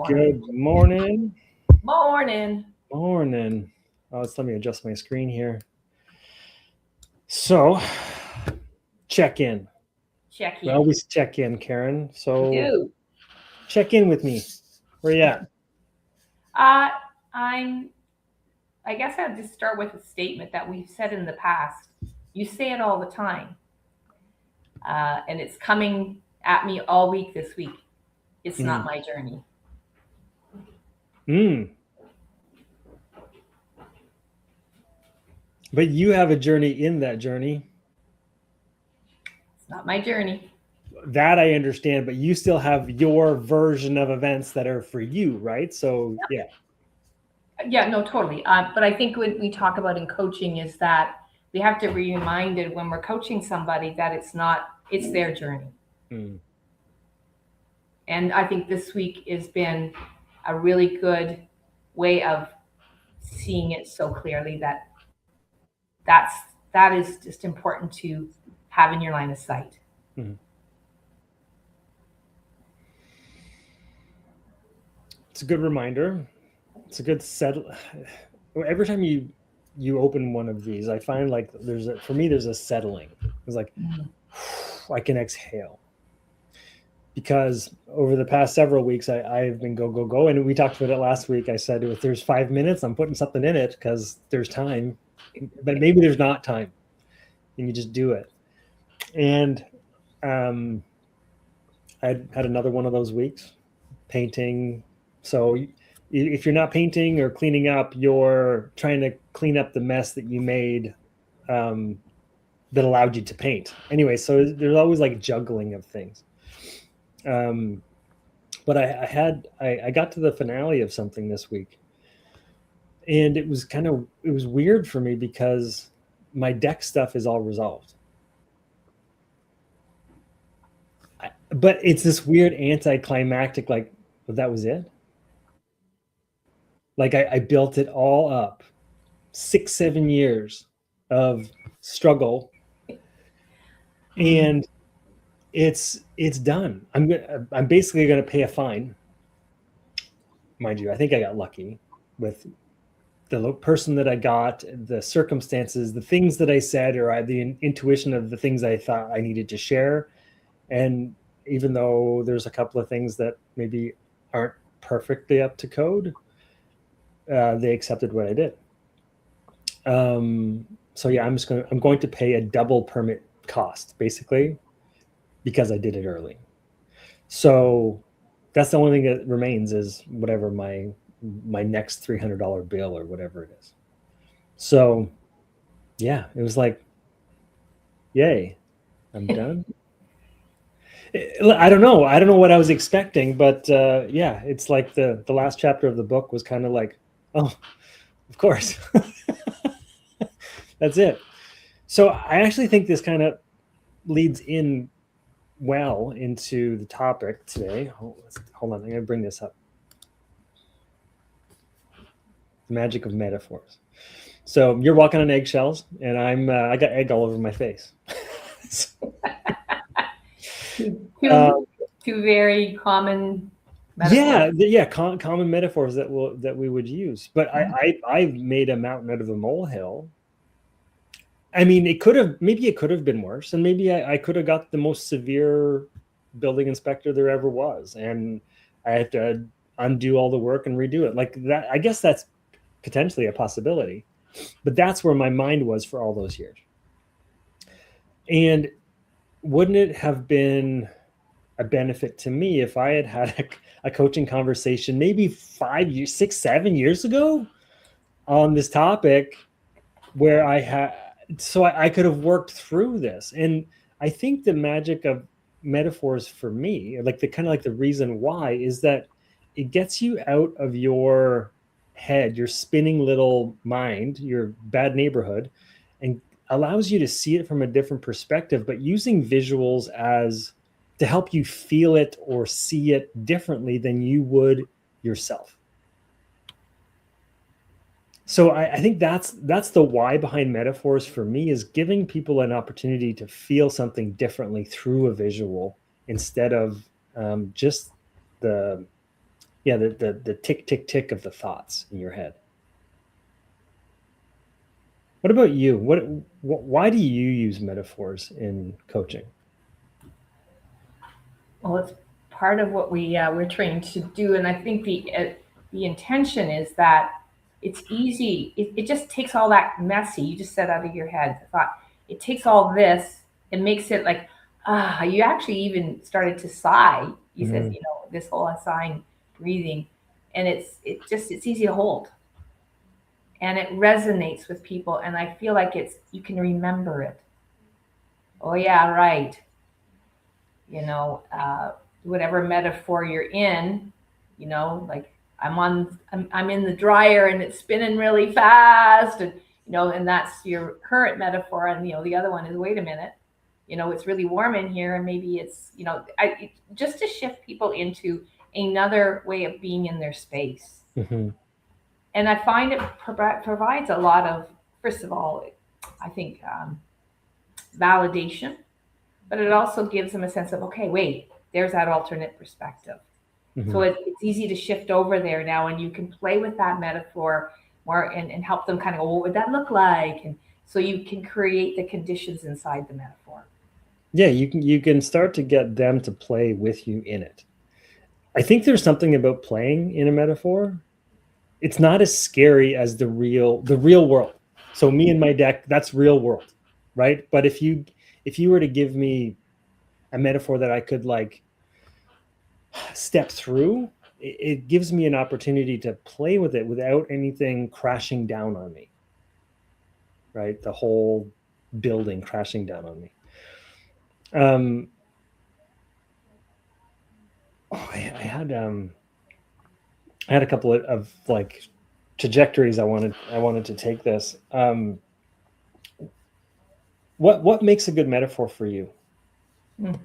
Good morning. Morning. Morning. Oh, let me adjust my screen here. So, check in. Check We in. always check in, Karen. So, Do. check in with me. Where you at? I guess I'll just start with a statement that we've said in the past. You say it all the time. And it's coming at me all week this week. It's not my journey. But you have a journey in that journey. It's not my journey. That I understand, but you still have your version of events that are for you, right? So, yeah. Yeah, no, totally. But I think what we talk about in coaching is that we have to be reminded when we're coaching somebody that it's their journey. And I think this week has been a really good way of seeing it so clearly that is just important to have in your line of sight. It's a good reminder. It's a good set. Every time you open one of these, I find like there's a settling. It's like I can exhale. Because over the past several weeks, I've been go. And we talked about it last week. I said, if there's 5 minutes, I'm putting something in it because there's time. But maybe there's not time. And you just do it. And I had another one of those weeks, painting. So if you're not painting or cleaning up, you're trying to clean up the mess that you made that allowed you to paint. Anyway, so there's always like juggling of things. But I got to the finale of something this week, and it was weird for me because my deck stuff is all resolved. But it's this weird anticlimactic, like, well, that was it. Like I built it all up, 6-7 years of struggle, and it's done. I'm basically going to pay a fine. Mind you, I think I got lucky with the person that I got, the circumstances, the things that I said, or the intuition of the things I thought I needed to share. And even though there's a couple of things that maybe aren't perfectly up to code, they accepted what I did. So yeah, I'm going to pay a double permit cost, basically, because I did it early. So that's the only thing that remains is whatever my next $300 bill or whatever it is. So yeah, it was like, yay, I'm done. I don't know what I was expecting, but yeah, it's like the last chapter of the book was kind of like, oh, of course. That's it. So I actually think this kind of leads in well into the topic today. Hold on, I'm going to bring this up. The magic of metaphors. So you're walking on eggshells, and I got egg all over my face. Two very common metaphors. Yeah, common metaphors that we would use. But I've made a mountain out of a molehill. I mean, it could have been worse, and maybe I could have got the most severe building inspector there ever was, and I had to undo all the work and redo it. Like that, I guess that's potentially a possibility, but that's where my mind was for all those years. And wouldn't it have been a benefit to me if I had a coaching conversation maybe 5 years, 6, 7 years ago on this topic where I could have worked through this. And I think the magic of metaphors for me, like the reason why, is that it gets you out of your head, your spinning little mind, your bad neighborhood, and allows you to see it from a different perspective, but using visuals to help you feel it or see it differently than you would yourself. So I think that's the why behind metaphors for me, is giving people an opportunity to feel something differently through a visual instead of just the Yeah, the tick tick tick of the thoughts in your head. What about you? Why do you use metaphors in coaching? Well, it's part of what we're trained to do, and I think the intention is that it's easy. It just takes all that messy you just said out of your head. The thought it takes all this and makes it like you actually even started to sigh. You said Mhm. this whole sighing, breathing, and it's easy to hold, and it resonates with people, and I feel like it's you can remember it. Oh yeah, right. you know, uh, Whatever metaphor you're in, like I'm in the dryer and it's spinning really fast, and that's your current metaphor, and the other one is wait a minute, it's really warm in here, and maybe it's just to shift people into another way of being in their space, Mhm. and I find it provides a lot of, first of all, I think validation, but it also gives them a sense of, okay, wait, there's that alternate perspective. So Mhm. it's easy to shift over there now, and you can play with that metaphor more, and help them kind of go, what would that look like? And so you can create the conditions inside the metaphor. Yeah, you can start to get them to play with you in it. I think there's something about playing in a metaphor. It's not as scary as the real world. So me and my deck, that's real world, right? But if you were to give me a metaphor that I could like step through, it gives me an opportunity to play with it without anything crashing down on me, right? The whole building crashing down on me. Um, I had a couple of like trajectories I wanted to take this. What makes a good metaphor for you? Mm.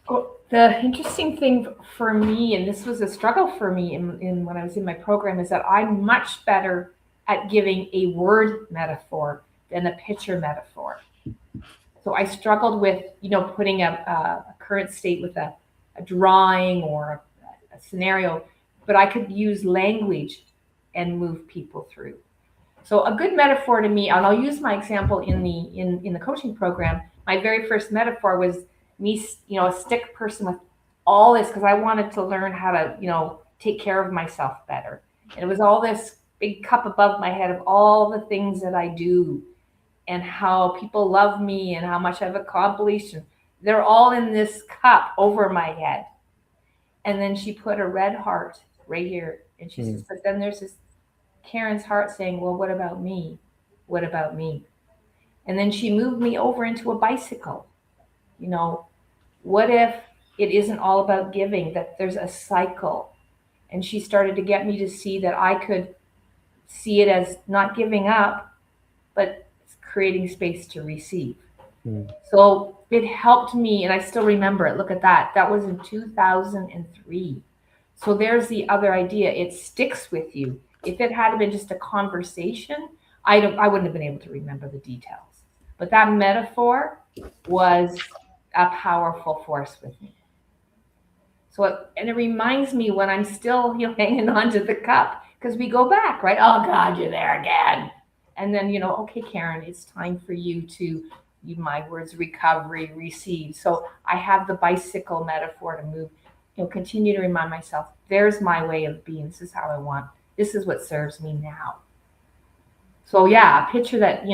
Well, the interesting thing for me, and this was a struggle for me in when I was in my program, is that I'm much better at giving a word metaphor than a picture metaphor. So I struggled with, putting a current state with a drawing or a scenario, but I could use language and move people through. So a good metaphor to me, and I'll use my example in the coaching program. My very first metaphor was me, a stick person with all this, because I wanted to learn how to, take care of myself better. And it was all this big cup above my head of all the things that I do, and how people love me and how much I've accomplished. And they're all in this cup over my head. And then she put a red heart right here. And she says, Mm. but then there's this Karen's heart saying, well, what about me? What about me? And then she moved me over into a bicycle. You know, what if it isn't all about giving, that there's a cycle? And she started to get me to see that I could see it as not giving up, but creating space to receive. Mm. So it helped me, and I still remember it. Look at that. That was in 2003. So there's the other idea. It sticks with you. If it had been just a conversation, I wouldn't have been able to remember the details. But that metaphor was a powerful force with me. And it reminds me when I'm still, hanging on to the cup, because we go back, right? Oh God, you're there again. And then, okay, Karen, it's time for you to, my words, recovery, receive. So I have the bicycle metaphor to move, continue to remind myself, there's my way of being. This is how I want. This is what serves me now. So yeah, a picture that,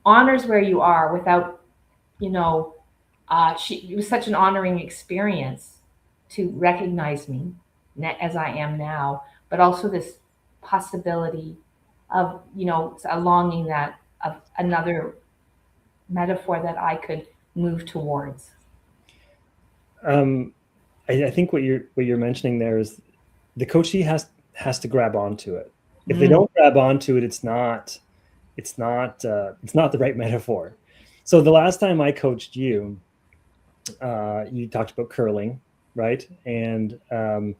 honors where you are without, you know, it was such an honoring experience to recognize me as I am now, but also this possibility of, a longing that of another metaphor that I could move towards. Um, I think what you're mentioning there is the coachee has to grab onto it. If they Mm. don't grab onto it, it's not the right metaphor. So the last time I coached you, you talked about curling, right? And I'm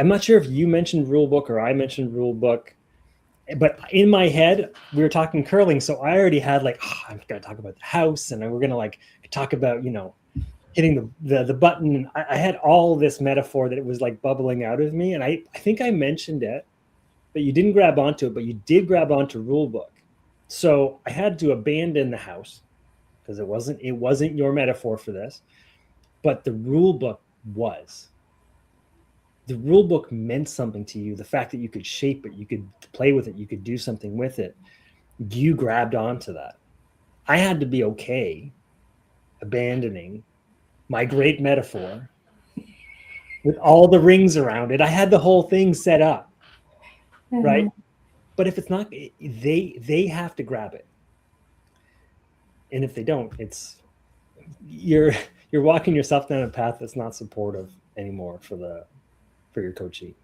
not sure if you mentioned rule book or I mentioned rule book, but in my head we were talking curling, so I already had like, oh, I'm gonna talk about the house, and we're gonna like talk about hitting the button. I had all this metaphor that it was like bubbling out of me, and I think I mentioned it, but you didn't grab onto it, but you did grab onto rule book. So I had to abandon the house because it wasn't your metaphor for this, but the rule book was. The rule book meant something to you. The fact that you could shape it, you could play with it, you could do something with it. You grabbed onto that. I had to be okay abandoning my great metaphor with all the rings around it. I had the whole thing set up, right? But if it's not, they have to grab it, and if they don't, you're walking yourself down a path that's not supportive anymore for your coachee.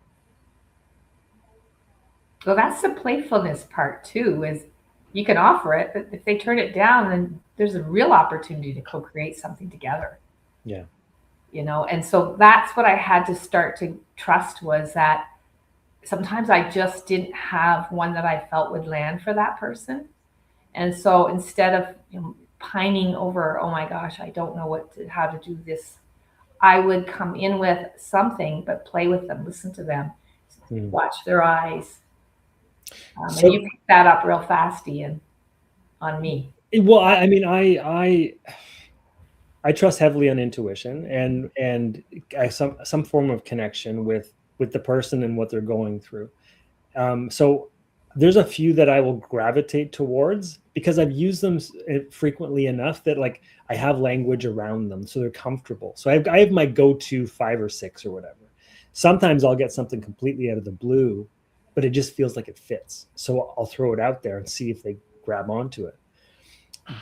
Well, that's the playfulness part too, is you can offer it, but if they turn it down, then there's a real opportunity to co-create something together. Yeah. And so that's what I had to start to trust, was that sometimes I just didn't have one that I felt would land for that person. And so instead of pining over, oh my gosh, I don't know how to do this, I would come in with something, but play with them, listen to them, watch their eyes. And you pick that up real fast, Ian, on me. Well, I mean, I trust heavily on intuition and some form of connection with the person and what they're going through. So there's a few that I will gravitate towards because I've used them frequently enough that like I have language around them, so they're comfortable. So I have my go-to 5 or 6 or whatever. Sometimes I'll get something completely out of the blue, but it just feels like it fits. So I'll throw it out there and see if they grab onto it.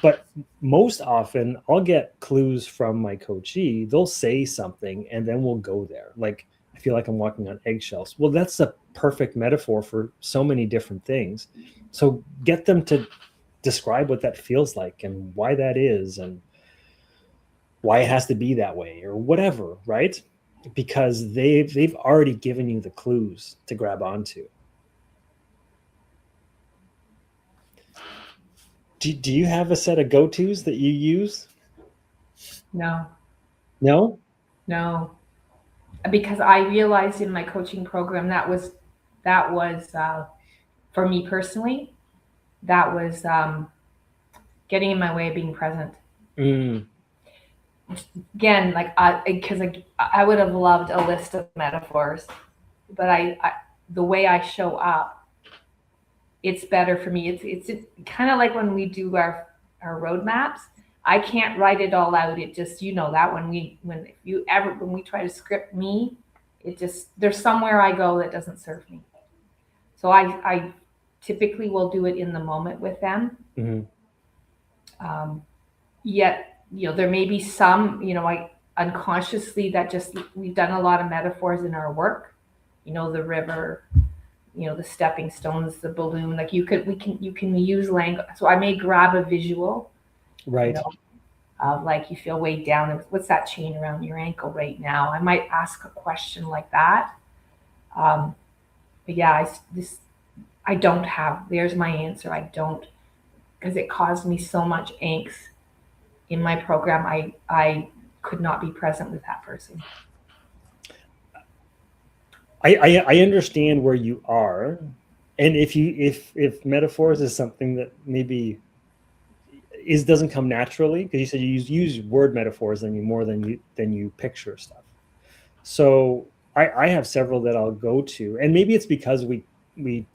But most often I'll get clues from my coachee. They'll say something and then we'll go there. Like, I feel like I'm walking on eggshells. Well, that's a perfect metaphor for so many different things. So get them to describe what that feels like and why that is and why it has to be that way or whatever, right? Because they've already given you the clues to grab onto. Do you have a set of go-tos that you use? No. No? No. Because I realized in my coaching program that was for me personally, that was getting in my way of being present. Again, like because I would have loved a list of metaphors, but I the way I show up, it's better for me. It's kind of like when we do our roadmaps. I can't write it all out. It just, that when we try to script me, it just, there's somewhere I go that doesn't serve me. So I typically will do it in the moment with them. Yet, there may be some, I unconsciously that just, we've done a lot of metaphors in our work, the river, the stepping stones, the balloon, like you can use language. So I may grab a visual, right? Of like you feel weighed down. What's that chain around your ankle right now? I might ask a question like that. But yeah, I don't have. There's my answer. I don't, because it caused me so much angst in my program. I could not be present with that person. I understand where you are, and if metaphors is something that maybe doesn't come naturally, because you said you use word metaphors more than you picture stuff. So I have several that I'll go to, and maybe it's because we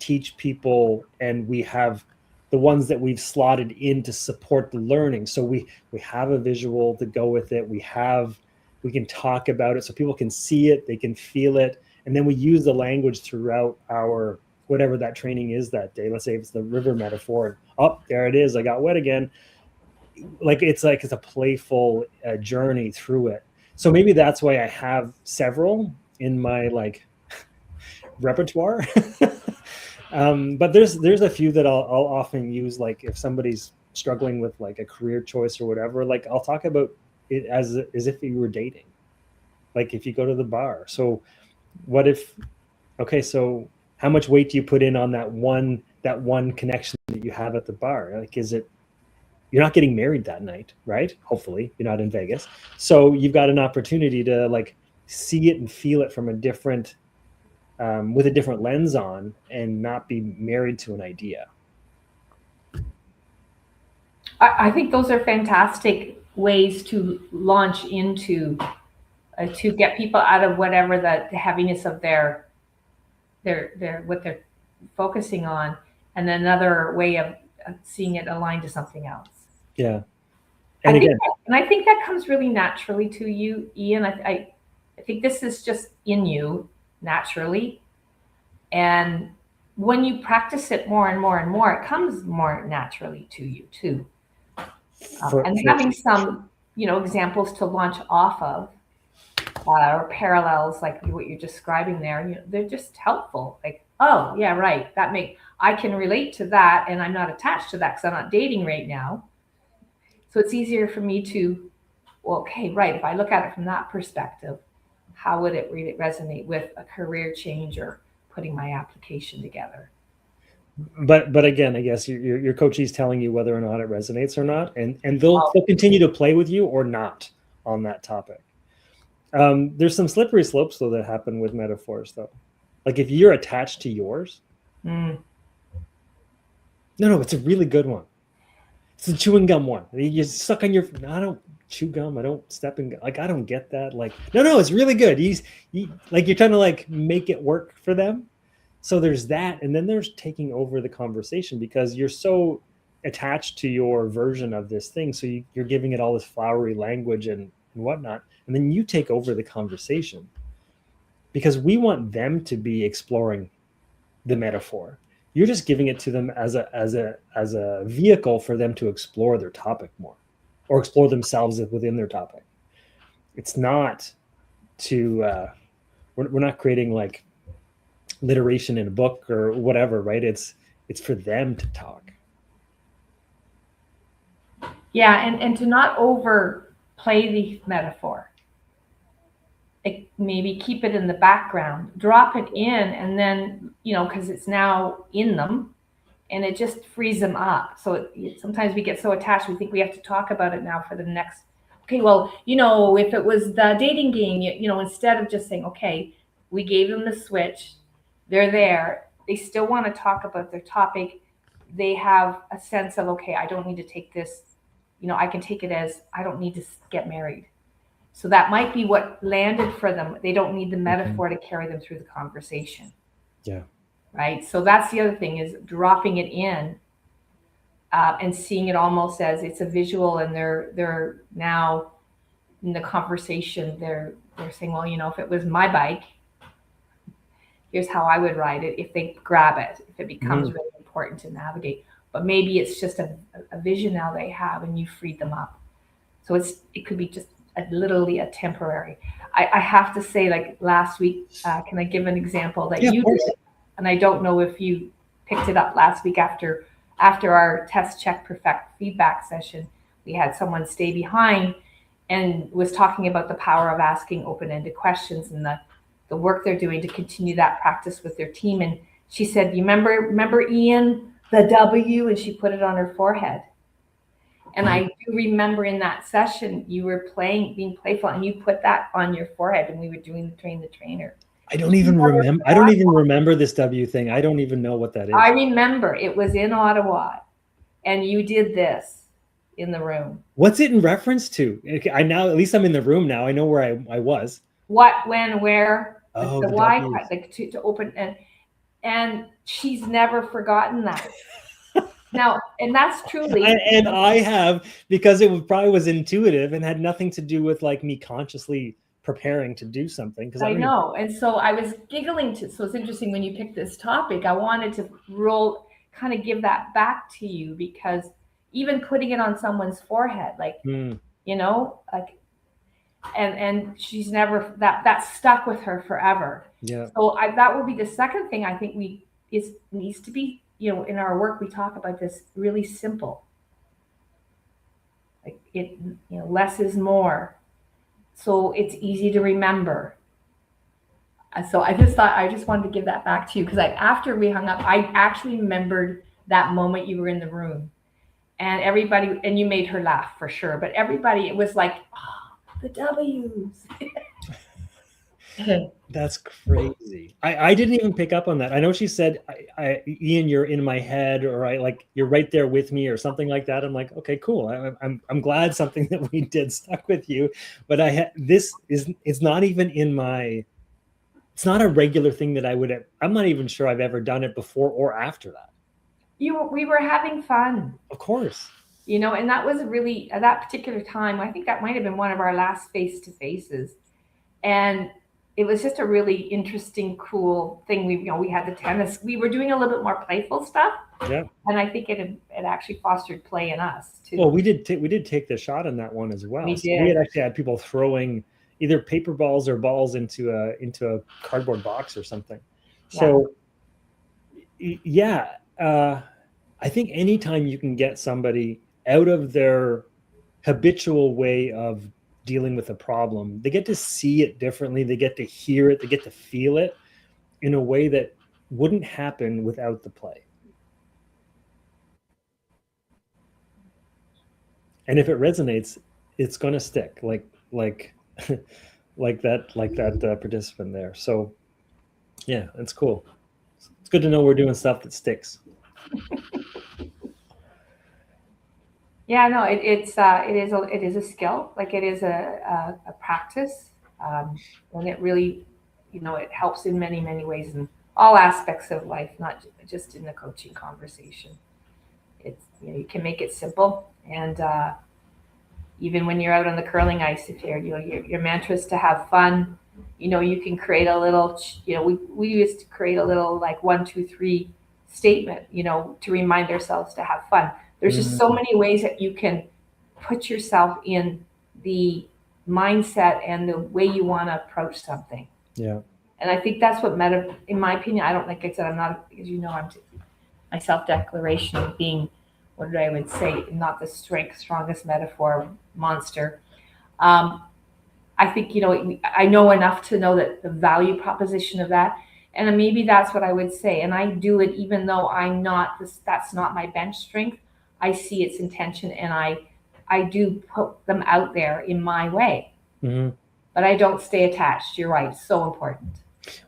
teach people and we have the ones that we've slotted in to support the learning. So we have a visual to go with it. We can talk about it so people can see it, they can feel it. And then we use the language throughout our, whatever that training is that day. Let's say it's the river metaphor. Oh, there it is. I got wet again. It's a playful journey through it. So maybe that's why I have several in my repertoire. But there's a few that I'll often use. Like if somebody's struggling with like a career choice or whatever, like I'll talk about it as if you were dating. Like if you go to the bar. So what if, okay, so how much weight do you put in on that one connection that you have at the bar? Like, is it you're not getting married that night, right? Hopefully you're not in Vegas. So you've got an opportunity to like see it and feel it from a different, with a different lens on, and not be married to an idea. I think those are fantastic ways to launch into, to get people out of whatever the heaviness of their what they're focusing on, and another way of seeing it aligned to something else. Yeah. And again, I think that comes really naturally to you, Ian. I think this is just in you naturally, and when you practice it more and more and more, it comes more naturally to you too. And having some, examples to launch off of, or parallels like what you're describing there, they're just helpful. Like, oh yeah, right. I can relate to that, and I'm not attached to that because I'm not dating right now. So it's easier for me to, okay, right. If I look at it from that perspective, how would it really resonate with a career change or putting my application together? But again, I guess your coachee's telling you whether or not it resonates or not, and they'll continue to play with you or not on that topic. There's some slippery slopes though that happen with metaphors though. Like if you're attached to yours, no, it's a really good one. It's a chewing gum one. You suck on your. I don't chew gum. I don't step in. Like I don't get that. Like no, it's really good. You're trying to like make it work for them. So there's that, and then there's taking over the conversation because you're so attached to your version of this thing. So you're giving it all this flowery language and whatnot, and then you take over the conversation because we want them to be exploring the metaphor. You're just giving it to them as a vehicle for them to explore their topic more, or explore themselves within their topic. It's not to we're not creating like literation in a book or whatever, right? It's for them to talk. Yeah, and to not overplay the metaphor. Maybe keep it in the background, drop it in, and then, because it's now in them, and it just frees them up. So sometimes we get so attached, we think we have to talk about it now for the next, okay, well, if it was the dating game, instead of just saying, okay, we gave them the switch, they're there, they still want to talk about their topic, they have a sense of, okay, I don't need to take this, I can take it as I don't need to get married. So that might be what landed for them. They don't need the metaphor to carry them through the conversation. Yeah. Right. So that's the other thing, is dropping it in and seeing it almost as it's a visual, and they're now in the conversation. They're saying, well, if it was my bike, here's how I would ride it. If they grab it, if it becomes really important to navigate, but maybe it's just a vision now they have, and you freed them up. So it could be just literally a temporary. I have to say, like last week, can I give an example that you did? And I don't know if you picked it up last week after our test check perfect feedback session. We had someone stay behind and was talking about the power of asking open-ended questions and the work they're doing to continue that practice with their team. And she said, you remember Ian, the W? And she put it on her forehead. And I do remember in that session, you were being playful, and you put that on your forehead, and we were doing the train the trainer. I don't even remember this W thing. I don't even know what that is. I remember it was in Ottawa, and you did this in the room. What's it in reference to? At least I'm in the room now. I know where I was. What, when, where? Oh, the why, like to open, and she's never forgotten that. Now, and that's truly, and I have, because it probably was intuitive and had nothing to do with like me consciously preparing to do something. Because I know, and so I was giggling so it's interesting when you picked this topic. I wanted to kind of give that back to you, because even putting it on someone's forehead, like like, and she's never that stuck with her forever. Yeah. So that will be the second thing I think needs to be. In our work, we talk about this really simple. Like less is more. So it's easy to remember. So I just wanted to give that back to you, because after we hung up, I actually remembered that moment you were in the room. and everybody, and you made her laugh for sure, but everybody, it was like, oh, the W's. That's crazy. I didn't even pick up on that. I know she said, Ian, you're in my head, or I like you're right there with me, or something like that. I'm like, okay, cool. I'm glad something that we did stuck with you. But this is, it's not even in my, it's not a regular thing that I would have, I'm not even sure I've ever done it before or after that. We were having fun. Of course. And that was really, at that particular time, I think that might have been one of our last face-to-faces. And it was just a really interesting, cool thing. We had the tennis. We were doing a little bit more playful stuff. Yeah. And I think it actually fostered play in us too. Well, we did take the shot on that one as well. We So did. We had actually had people throwing either paper balls or balls into a cardboard box or something. So yeah, I think anytime you can get somebody out of their habitual way of dealing with a problem, they get to see it differently, they get to hear it, they get to feel it in a way that wouldn't happen without the play. And if it resonates, it's going to stick, like that participant there. So yeah, it's cool. It's good to know we're doing stuff that sticks. Yeah, no, it is a skill. Like, it is a practice, and it really, it helps in many, many ways in all aspects of life, not just in the coaching conversation. It's, you can make it simple, and even when you're out on the curling ice, if your mantra is to have fun, you can create a little, we used to create a little, like, 1, 2, 3 statement, to remind ourselves to have fun. There's just so many ways that you can put yourself in the mindset and the way you want to approach something. Yeah. And I think that's what in my opinion, I don't, like I said, I'm not, as I'm my self-declaration of being, what I would say, not the strongest metaphor monster. I think, I know enough to know that the value proposition of that, and maybe that's what I would say. And I do it even though that's not my bench strength. I see its intention, and I do put them out there in my way. Mm-hmm. But I don't stay attached. You're right. It's so important.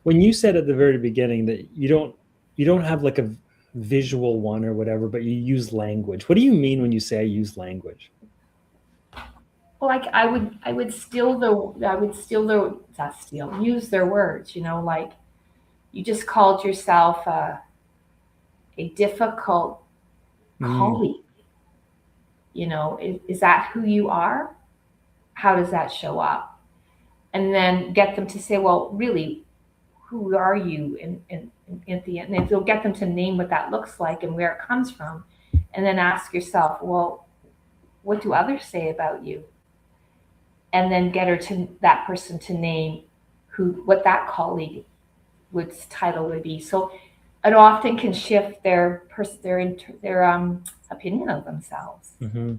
When you said at the very beginning that you don't have like a visual one or whatever, but you use language. What do you mean when you say I use language? Well, like, I would use their words, like, you just called yourself a difficult colleague. Is that who you are? How does that show up? And then get them to say, well, really, who are you in the end? And if you'll get them to name what that looks like and where it comes from, and then ask yourself, well, what do others say about you? And then get that person to name what that colleague title would be. So it often can shift their opinion of themselves. Mm-hmm.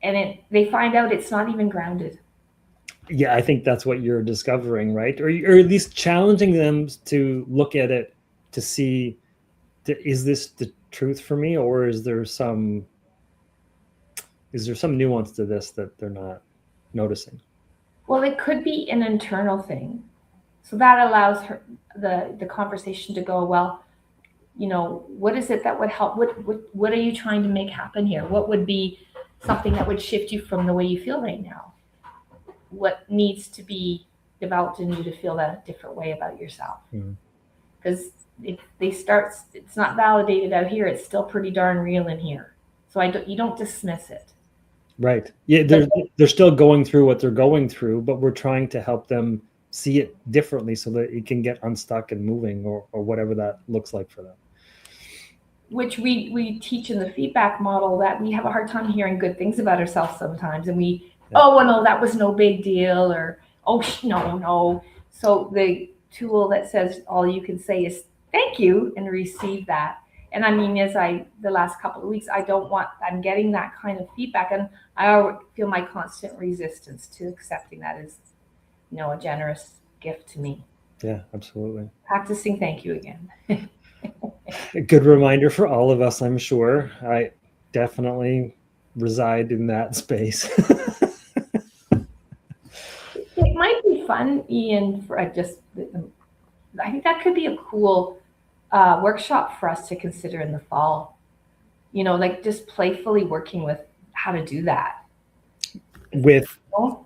And they find out it's not even grounded. Yeah, I think that's what you're discovering, right? Or at least challenging them to look at it to see, is this the truth for me, or is there some nuance to this that they're not noticing? Well, it could be an internal thing. So that allows the conversation to go, well, what is it that would help? What are you trying to make happen here? What would be something that would shift you from the way you feel right now? What needs to be developed in you to feel that different way about yourself? Because if it's not validated out here, it's still pretty darn real in here. So you don't dismiss it. Right. Yeah, they're still going through what they're going through, but we're trying to help them see it differently so that it can get unstuck and moving, or whatever that looks like for them. Which we teach in the feedback model, that we have a hard time hearing good things about ourselves sometimes, and oh, well, no, that was no big deal, or, oh, no. So the tool that says all you can say is thank you and receive that. And I mean, the last couple of weeks, I'm getting that kind of feedback, and I feel my constant resistance to accepting that as, a generous gift to me. Yeah, absolutely. Practicing thank you again. A good reminder for all of us, I'm sure. definitely reside in that space. It might be fun, Ian, for I think that could be a cool workshop for us to consider in the fall. You know, like just playfully working with how to do that. with So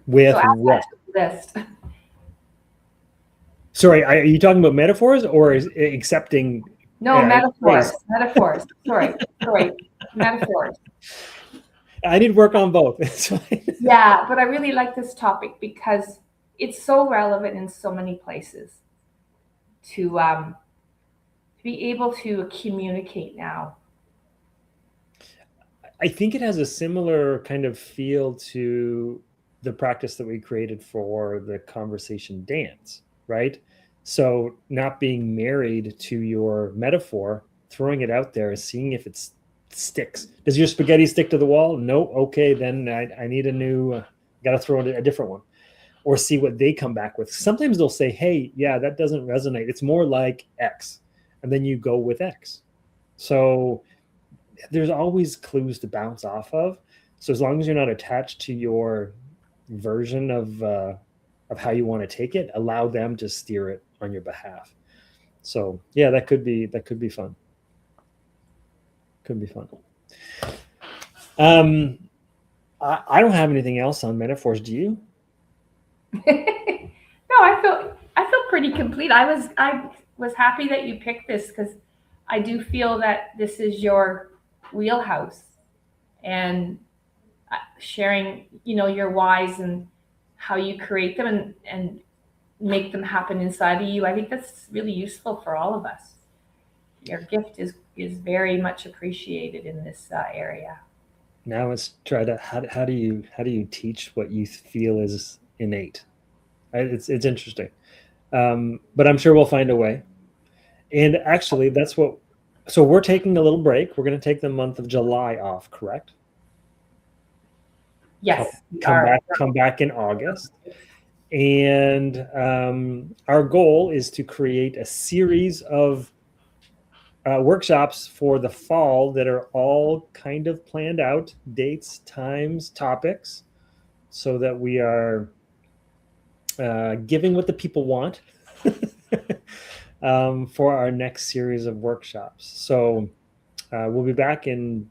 with add what? that to the list. Sorry, are you talking about metaphors or is accepting? No, metaphors. Space? Metaphors. Sorry. Metaphors. I need work on both. It's fine. Yeah, but I really like this topic because it's so relevant in so many places to be able to communicate now. I think it has a similar kind of feel to the practice that we created for the conversation dance, right? So not being married to your metaphor, throwing it out there, seeing if it sticks. Does your spaghetti stick to the wall? No. Okay, then I need a new. Got to throw in a different one, or see what they come back with. Sometimes they'll say, "Hey, yeah, that doesn't resonate. It's more like X," and then you go with X. So there's always clues to bounce off of. So as long as you're not attached to your version of how you want to take it, allow them to steer it on your behalf. So yeah, that could be fun. Could be fun. I don't have anything else on metaphors. Do you? No, I feel pretty complete. I was happy that you picked this because I do feel that this is your wheelhouse, and sharing, you know, your whys and how you create them and make them happen inside of you. I think that's really useful for all of us. Your gift is very much appreciated in this area. Now let's try to how do you teach what you feel is innate? It's interesting, but I'm sure we'll find a way. And actually, that's what. So we're taking a little break. We're going to take the month of July off, correct? Yes, Come back in August. And our goal is to create a series of workshops for the fall that are all kind of planned out, dates, times, topics, so that we are giving what the people want for our next series of workshops. So we'll be back in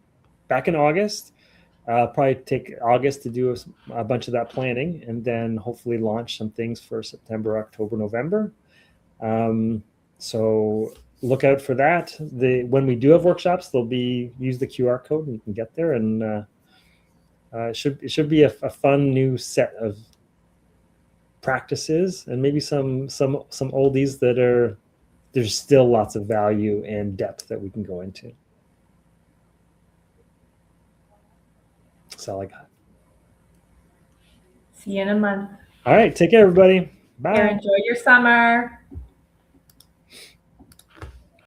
August. Probably take August to do a bunch of that planning, and then hopefully launch some things for September, October, November. So look out for that. When we do have workshops, they'll be use the QR code and you can get there, and it should be a fun new set of practices, and maybe some oldies that are there's still lots of value and depth that we can go into. That's all I got. See you in a month. All right. Take care, everybody. Bye. Enjoy your summer.